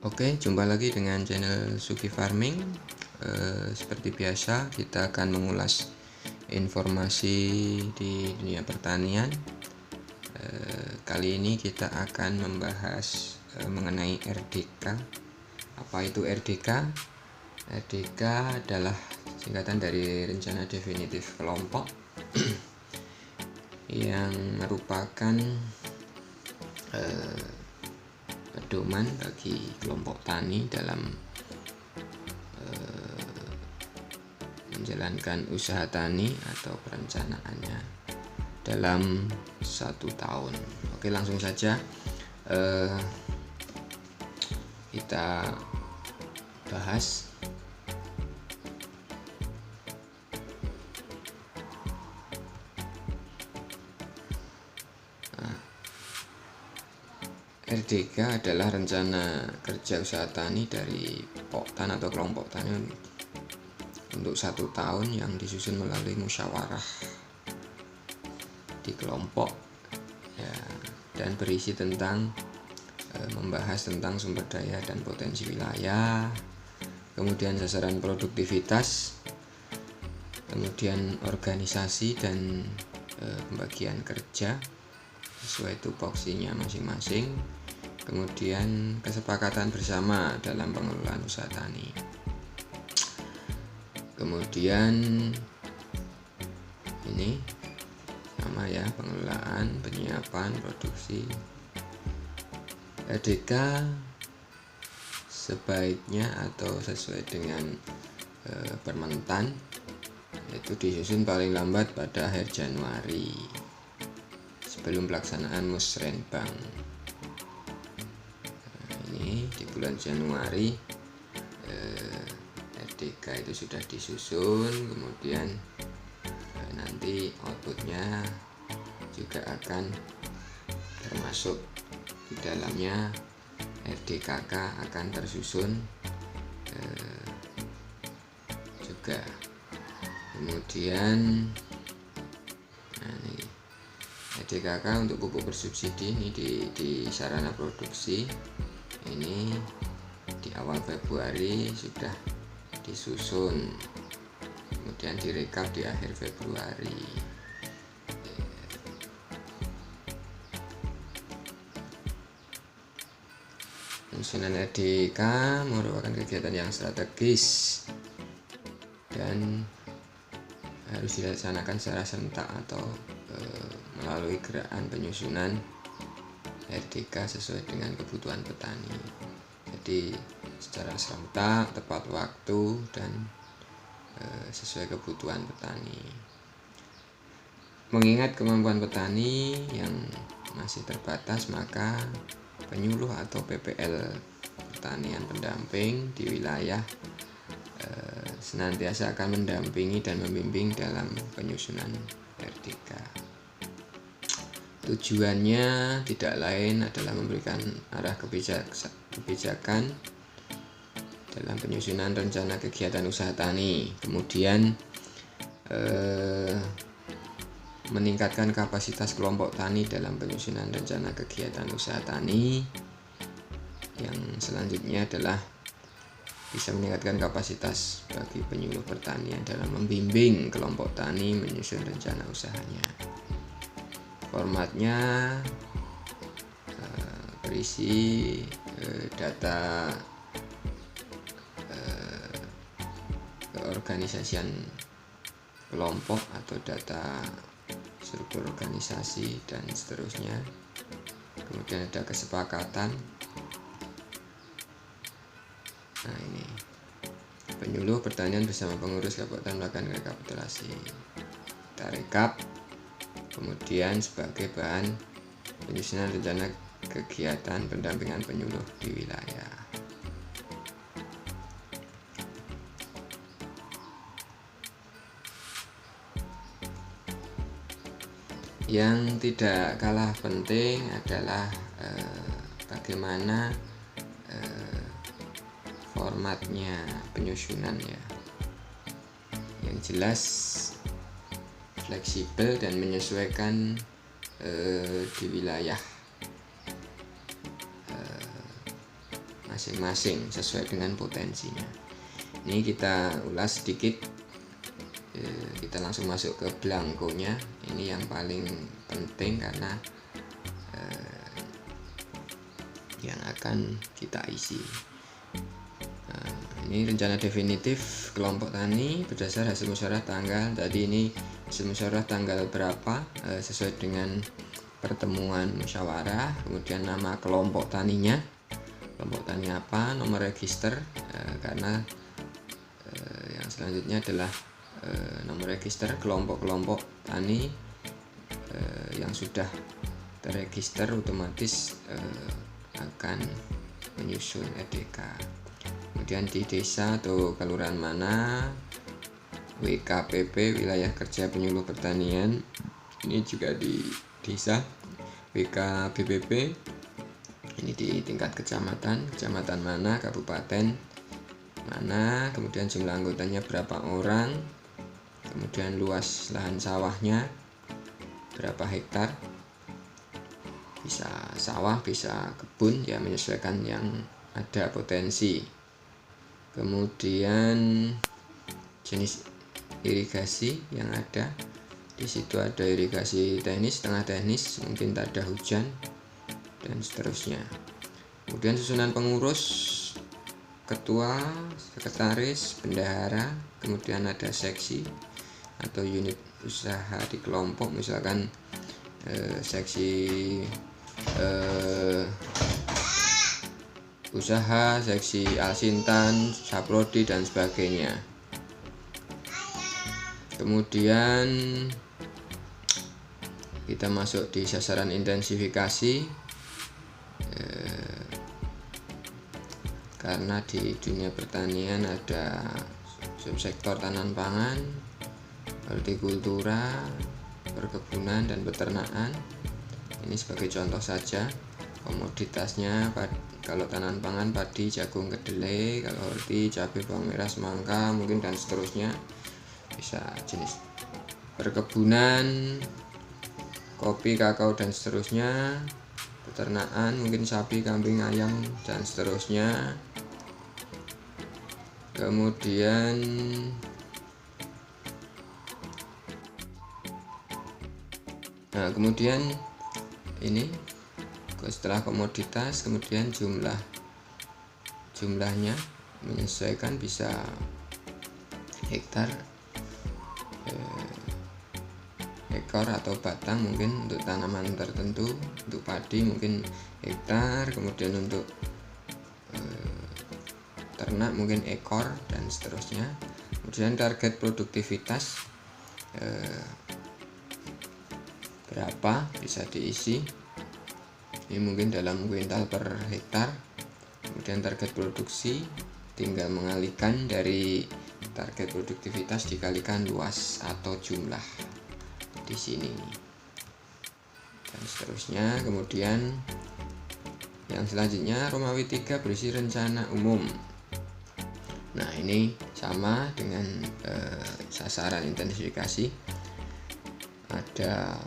Oke, jumpa lagi dengan channel Suki Farming. Seperti biasa, kita akan mengulas informasi di dunia pertanian. Kali ini kita akan membahas mengenai RDK. Apa itu RDK? RDK adalah singkatan dari Rencana Definitif Kelompok yang merupakan pedoman bagi kelompok tani dalam menjalankan usaha tani atau perencanaannya dalam 1 tahun. Oke, langsung saja kita bahas. RDK adalah rencana kerja usaha tani dari Poktan atau kelompok tani untuk 1 tahun yang disusun melalui musyawarah di kelompok ya, dan berisi tentang membahas tentang sumber daya dan potensi wilayah, kemudian sasaran produktivitas, kemudian organisasi dan pembagian kerja sesuai tupoksinya masing-masing, kemudian kesepakatan bersama dalam pengelolaan usaha tani, kemudian ini sama ya, pengelolaan, penyiapan, produksi. RDK sebaiknya atau sesuai dengan Permentan yaitu disusun paling lambat pada akhir Januari sebelum pelaksanaan musrenbang. Ini di bulan Januari RDK itu sudah disusun, kemudian nanti outputnya juga akan termasuk di dalamnya. RDKK akan tersusun juga. Kemudian RDKK untuk pupuk bersubsidi ini di sarana produksi ini di awal Februari sudah disusun, kemudian direkap di akhir Februari. Penyusunan RDK merupakan kegiatan yang strategis dan harus dilaksanakan secara serentak atau melalui gerakan penyusunan RDK sesuai dengan kebutuhan petani. Jadi secara serentak, tepat waktu, dan sesuai kebutuhan petani. Mengingat kemampuan petani yang masih terbatas, maka penyuluh atau PPL pertanian pendamping di wilayah senantiasa akan mendampingi dan membimbing dalam penyusunan RDK. Tujuannya tidak lain adalah memberikan arah kebijakan dalam penyusunan rencana kegiatan usaha tani, kemudian meningkatkan kapasitas kelompok tani dalam penyusunan rencana kegiatan usaha tani, yang selanjutnya adalah bisa meningkatkan kapasitas bagi penyuluh pertanian dalam membimbing kelompok tani menyusun rencana usahanya. Formatnya berisi data keorganisasian kelompok atau data struktur organisasi dan seterusnya. Kemudian ada kesepakatan. Nah, ini penyuluh pertanian bersama pengurus kabupaten melakukan rekapitulasi. Kita rekap, kemudian sebagai bahan penyusunan rencana kegiatan pendampingan penyuluh di wilayah. Yang tidak kalah penting adalah bagaimana formatnya penyusunan ya. Yang jelas fleksibel dan menyesuaikan di wilayah masing-masing sesuai dengan potensinya. Ini kita ulas sedikit. Kita langsung masuk ke blankonya. Ini yang paling penting karena yang akan kita isi. Ini rencana definitif kelompok tani berdasar hasil musyawarah tanggal. Tadi ini hasil musyawarah tanggal berapa sesuai dengan pertemuan musyawarah. Kemudian nama kelompok taninya, kelompok tani apa, nomor register, karena yang selanjutnya adalah nomor register kelompok-kelompok tani yang sudah terregister otomatis akan menyusun EDK. Kemudian di desa atau kelurahan mana, WKPP wilayah kerja penyuluh pertanian, ini juga di desa, WKBPP ini di tingkat kecamatan mana, kabupaten mana, kemudian jumlah anggotanya berapa orang, kemudian luas lahan sawahnya berapa hektar, bisa sawah bisa kebun ya, menyesuaikan yang ada potensi. Kemudian jenis irigasi yang ada, di situ ada irigasi teknis, setengah teknis, mungkin tak ada hujan dan seterusnya. Kemudian susunan pengurus, ketua, sekretaris, bendahara, kemudian ada seksi atau unit usaha di kelompok, misalkan seksi usaha, seksi Alsintan, Saprodi dan sebagainya. Kemudian kita masuk di sasaran intensifikasi, karena di dunia pertanian ada subsektor tanaman pangan, hortikultura, perkebunan dan peternakan. Ini sebagai contoh saja. Komoditasnya kalau tanaman pangan padi, jagung, kedelai, kalau horti cabai, bawang merah, semangka, mungkin dan seterusnya. Bisa jenis perkebunan, kopi, kakao dan seterusnya. Peternakan mungkin sapi, kambing, ayam dan seterusnya. Kemudian ini setelah komoditas, kemudian jumlahnya menyesuaikan, bisa hektar, ekor atau batang mungkin untuk tanaman tertentu, untuk padi mungkin hektar, kemudian untuk ternak mungkin ekor dan seterusnya. Kemudian target produktivitas berapa bisa diisi, ini mungkin dalam kuintal per hektar. Kemudian target produksi tinggal mengalihkan dari target produktivitas dikalikan luas atau jumlah di sini dan seterusnya. Kemudian yang selanjutnya Romawi 3 berisi rencana umum. Nah, ini sama dengan sasaran intensifikasi, ada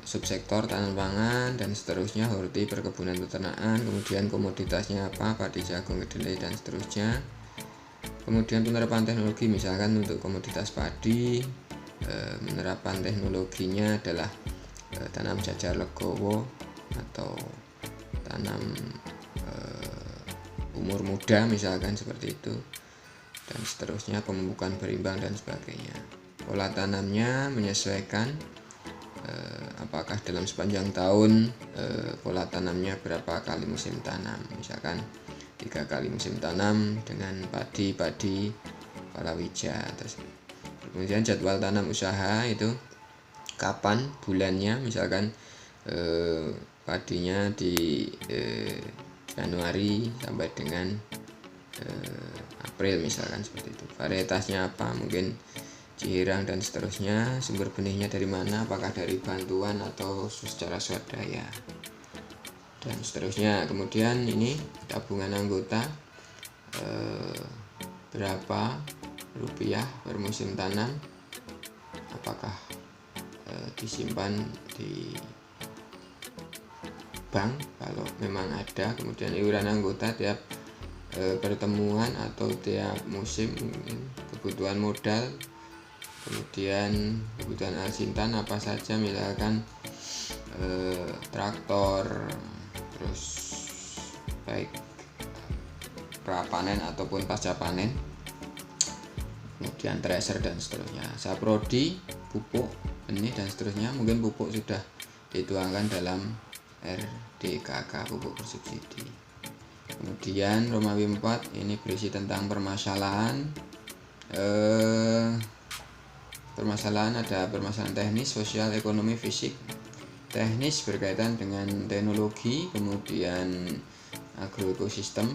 subsektor tanaman pangan dan seterusnya, horti, perkebunan, peternakan, kemudian komoditasnya apa, padi, jagung, kedelai dan seterusnya. Kemudian penerapan teknologi, misalkan untuk komoditas padi, penerapan teknologinya adalah tanam jajar legowo atau tanam umur muda, misalkan seperti itu dan seterusnya, pemupukan berimbang dan sebagainya. Pola tanamnya menyesuaikan, apakah dalam sepanjang tahun pola tanamnya berapa kali musim tanam, misalkan 3 kali musim tanam dengan padi, palawija. Kemudian jadwal tanam usaha itu kapan, bulannya, misalkan padinya di Januari sampai dengan April misalkan, seperti itu. Varietasnya apa, mungkin Cihirang dan seterusnya. Sumber benihnya dari mana, apakah dari bantuan atau secara swadaya dan seterusnya. Kemudian ini tabungan anggota, berapa rupiah per musim tanam, apakah disimpan di bank kalau memang ada, kemudian iuran anggota tiap pertemuan atau tiap musim, kebutuhan modal, kemudian kebutuhan alsintan apa saja, misalkan traktor, terus baik prapanen ataupun pasca panen, kemudian tracer dan seterusnya, saprodi, pupuk, benih dan seterusnya. Mungkin pupuk sudah dituangkan dalam RDKK, pupuk bersubsidi. Kemudian Romawi 4 ini berisi tentang permasalahan ada permasalahan teknis, sosial, ekonomi, fisik. Teknis berkaitan dengan teknologi, kemudian agroekosistem,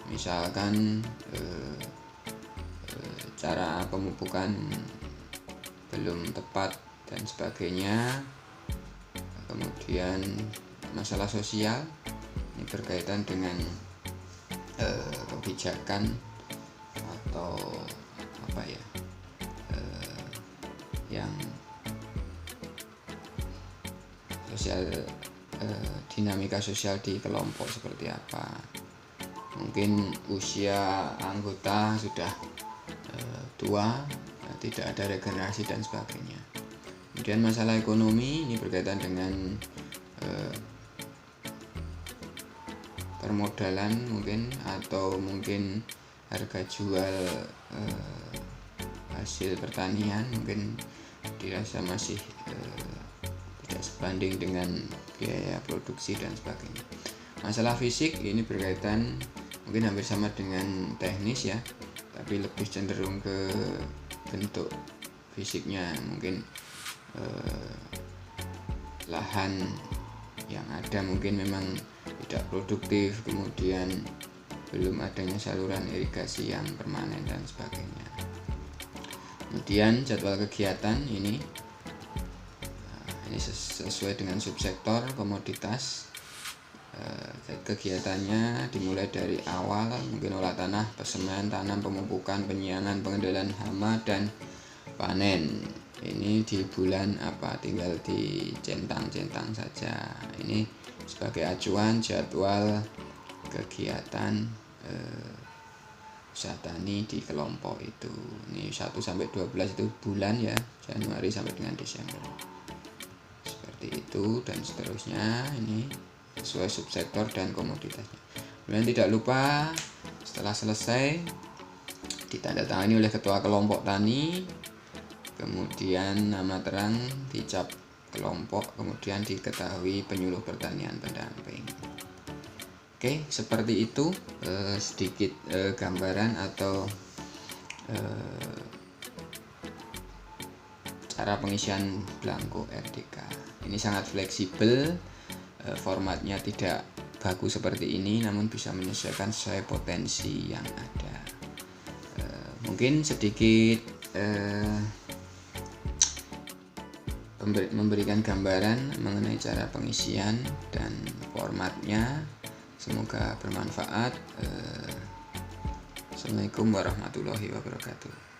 misalkan cara pemupukan belum tepat dan sebagainya. Kemudian masalah sosial ini berkaitan dengan kebijakan atau apa ya, yang sosial, dinamika sosial di kelompok seperti apa. Mungkin usia anggota sudah tua, tidak ada regenerasi dan sebagainya. Kemudian masalah ekonomi ini berkaitan dengan permodalan mungkin, atau mungkin harga jual hasil pertanian mungkin dirasa masih tidak sebanding dengan biaya produksi dan sebagainya. Masalah fisik ini berkaitan mungkin hampir sama dengan teknis ya, tapi lebih cenderung ke bentuk fisiknya. Mungkin lahan yang ada mungkin memang tidak produktif, kemudian belum adanya saluran irigasi yang permanen dan sebagainya. Kemudian jadwal kegiatan ini sesuai dengan subsektor komoditas. Kegiatannya dimulai dari awal, mungkin olah tanah, persemaian tanam, pemupukan, penyiangan, pengendalian hama, dan panen. Ini di bulan apa, tinggal dicentang-centang saja. Ini sebagai acuan jadwal kegiatan usaha tani di kelompok itu. Ini 1 sampai 12 itu bulan ya, Januari sampai dengan Desember. Seperti itu dan seterusnya, ini sesuai subsektor dan komoditasnya. Kemudian tidak lupa setelah selesai ditandatangani oleh ketua kelompok tani, kemudian nama terang dicap kelompok, kemudian diketahui penyuluh pertanian pendamping. Oke, seperti itu sedikit gambaran atau cara pengisian belangko RDK. Ini sangat fleksibel, formatnya tidak baku seperti ini, namun bisa menyesuaikan sesuai potensi yang ada. Mungkin sedikit memberikan gambaran mengenai cara pengisian dan formatnya. Semoga bermanfaat. Assalamualaikum warahmatullahi wabarakatuh.